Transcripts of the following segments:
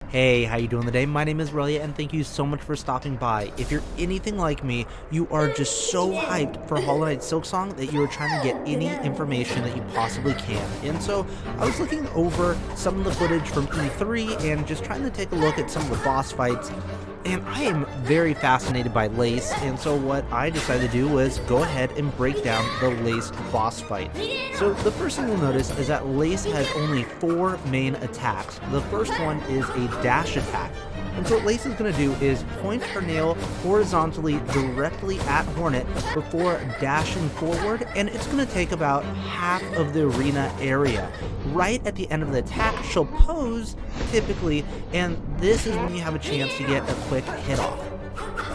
Hey, how you doing today? My name is Relia, and thank you so much for stopping by. If you're anything like me, you are just so hyped for Hollow Knight Silksong that you are trying to get any information that you possibly can. And so I was looking over some of the footage from E3 and just trying to take a look at some of the boss fights. And I am very fascinated by Lace, and so what I decided to do was go ahead and break down the Lace boss fight. So the first thing you'll notice is that Lace has only 4 main attacks. The first one is a dash attack. And so what Lace is going to do is point her nail horizontally directly at Hornet before dashing forward, and it's going to take about half of the arena area. Right at the end of the attack, she'll pose, typically, and this is when you have a chance to get a quick hit off.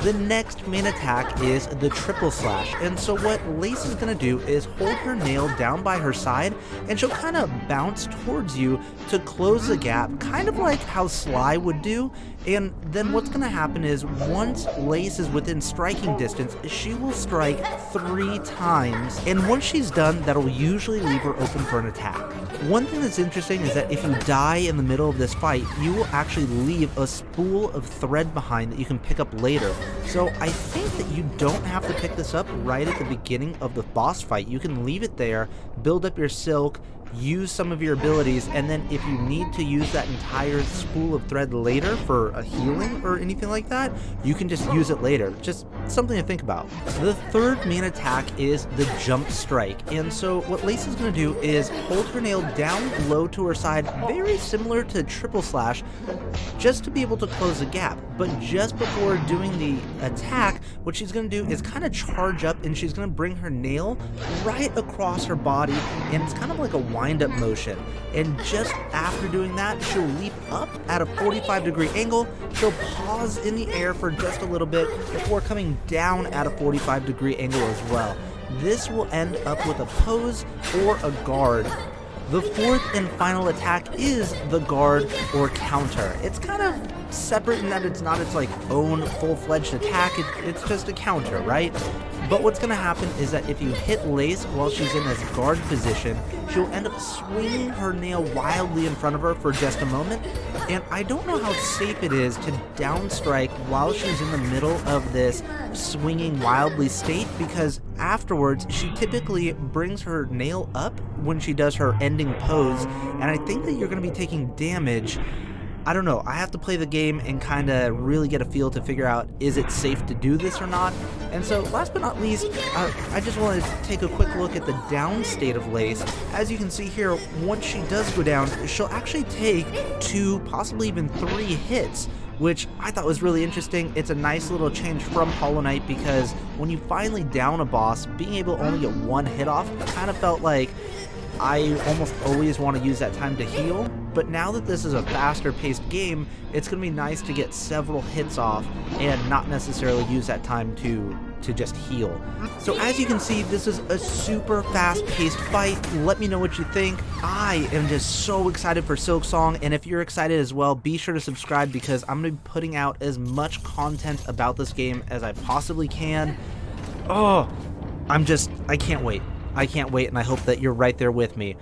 The next main attack is the triple slash, and so what Lace is going to do is hold her nail down by her side, and she'll kind of bounce towards you to close the gap, kind of like how Sly would do. And then what's going to happen is once Lace is within striking distance, she will strike 3 times, and once she's done, that'll usually leave her open for an attack. One thing that's interesting is that if you die in the middle of this fight, you will actually leave a spool of thread behind that you can pick up later. So I think that you don't have to pick this up right at the beginning of the boss fight. You can leave it there, build up your silk, use some of your abilities, and then if you need to use that entire spool of thread later for a healing or anything like that, you can just use it later. Just something to think about. The third main attack is the jump strike, and so what Lace is going to do is hold her nail down low to her side, very similar to triple slash, just to be able to close the gap. But just before doing the attack, what she's going to do is kind of charge up, and she's going to bring her nail right across her body, and it's kind of like a wind-up motion. And just after doing that, she'll leap up at a 45-degree angle. She'll pause in the air for just a little bit before coming down at a 45-degree angle as well. This will end up with a pose or a guard. The fourth and final attack is the guard or counter. It's kind of separate in that it's not its like own full-fledged attack, it's just a counter, right? But what's going to happen is that if you hit Lace while she's in this guard position, she'll end up swinging her nail wildly in front of her for just a moment, and I don't know how safe it is to downstrike while she's in the middle of this swinging wildly state, because afterwards she typically brings her nail up when she does her ending pose, and I think that you're going to be taking damage. I don't know, I have to play the game and kind of really get a feel to figure out, is it safe to do this or not? And so last but not least, I just want to take a quick look at the down state of Lace. As you can see here, once she does go down, she'll actually take 2, possibly even 3 hits, which I thought was really interesting. It's a nice little change from Hollow Knight, because when you finally down a boss, being able to only get 1 hit off kind of felt like I almost always want to use that time to heal, but now that this is a faster paced game, it's going to be nice to get several hits off and not necessarily use that time to just heal. So as you can see, this is a super fast paced fight. Let me know what you think. I am just so excited for Silksong, and if you're excited as well, be sure to subscribe, because I'm going to be putting out as much content about this game as I possibly can. Oh, I can't wait. I can't wait, and I hope that you're right there with me.